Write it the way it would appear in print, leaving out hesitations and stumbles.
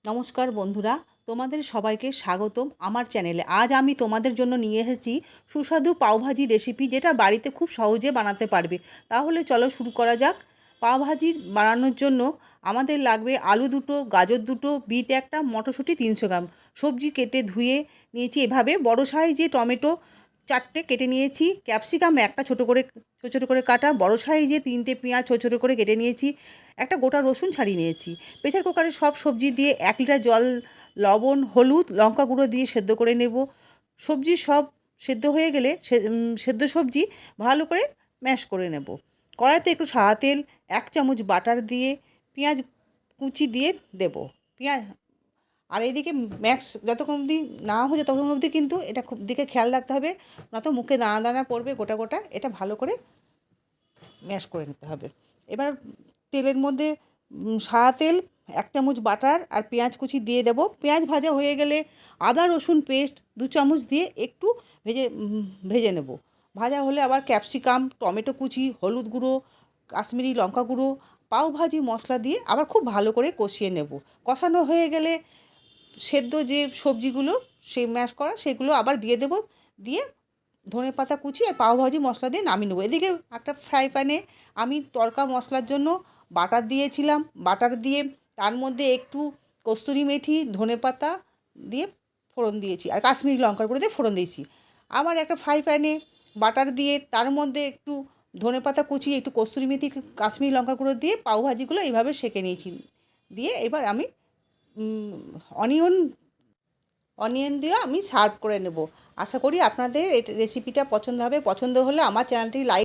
নমস্কার বন্ধুরা, তোমাদের সবাইকে স্বাগতম আমার চ্যানেলে। আজ আমি তোমাদের জন্য নিয়ে এসেছি সুস্বাদু পাওভাজি রেসিপি, যেটা বাড়িতে খুব সহজে বানাতে পারবে। তাহলে চলো শুরু করা যাক। পাওভাজি বানানোর জন্য আমাদের লাগবে আলু দুটো, গাজর দুটো, বিট একটা, মটরশুঁটি 300 গ্রাম। সবজি কেটে ধুয়ে নিয়েছি এভাবে। বড় সাইজে টমেটো 4টে কেটে নিয়েছি, ক্যাপসিকাম একটা ছোটো করে ছোটো করে কাটা, বড় সাইজে 3টে পেঁয়াজ ছোটো ছোটো করে কেটে নিয়েছি, একটা গোটা রসুন ছাড়িয়ে নিয়েছি। প্রেসার কুকারে সব সবজি দিয়ে 1 লিটার জল, লবণ, হলুদ, লঙ্কা গুঁড়ো দিয়ে সেদ্ধ করে নেব। সবজি সব সেদ্ধ হয়ে গেলে সেদ্ধ সবজি ভালো করে ম্যাশ করে নেব। কড়াইতে একটু সাদা তেল, 1 চামচ বাটার দিয়ে পেঁয়াজ কুচি দিয়ে দেব। পেঁয়াজ আর এইদিকে ম্যাক্স যতক্ষণ অবধি না হয়ে যায় ততক্ষণ অবধি কিন্তু এটা খুব দিকে খেয়াল রাখতে হবে, নয়তো মুখে দানা দানা পড়বে গোটা গোটা। এটা ভালো করে ম্যাশ করে নিতে হবে। এবার তেলের মধ্যে সাদা তেল, 1 চামচ বাটার আর পেঁয়াজ কুচি দিয়ে দেব। পেঁয়াজ ভাজা হয়ে গেলে আদা রসুন পেস্ট 2 চামচ দিয়ে একটু ভেজে নেব। ভাজা হলে আবার ক্যাপসিকাম, টমেটো কুচি, হলুদ গুঁড়ো, কাশ্মীরি লঙ্কা গুঁড়ো, পাওভাজি মশলা দিয়ে আবার খুব ভালো করে কষিয়ে নেব। কষানো হয়ে গেলে সেদ্ধ যে সবজিগুলো ম্যাশ করা সেগুলো আবার দিয়ে দেব। দিয়ে ধনেপাতা কুচি আর পাওভাজি মশলা দিয়ে নামিয়ে নেবো। এদিকে একটা ফ্রাই প্যানে আমি তড়কা মশলার জন্য বাটার দিয়েছিলাম। বাটার দিয়ে তার মধ্যে একটু কস্তুরি মেথি, ধনেপাতা দিয়ে ফোড়ন দিয়েছি আর কাশ্মীরি লঙ্কার গুঁড়ো দিয়ে ফোড়ন দিয়েছি। আবার একটা ফ্রাই প্যানে বাটার দিয়ে তার মধ্যে একটু ধনেপাতা কুচি, একটু কস্তুরি মেথি, কাশ্মীরি লঙ্কার গুঁড়ো দিয়ে পাওভাজিগুলো এইভাবে সেঁকে নিয়েছি। দিয়ে এবার আমি অনিয়ন অনিয়ন দিয়ে আমি সার্ভ করে নেব। আশা করি আপনাদের এই রেসিপিটা পছন্দ হবে। পছন্দ হলে আমার চ্যানেলটি লাইক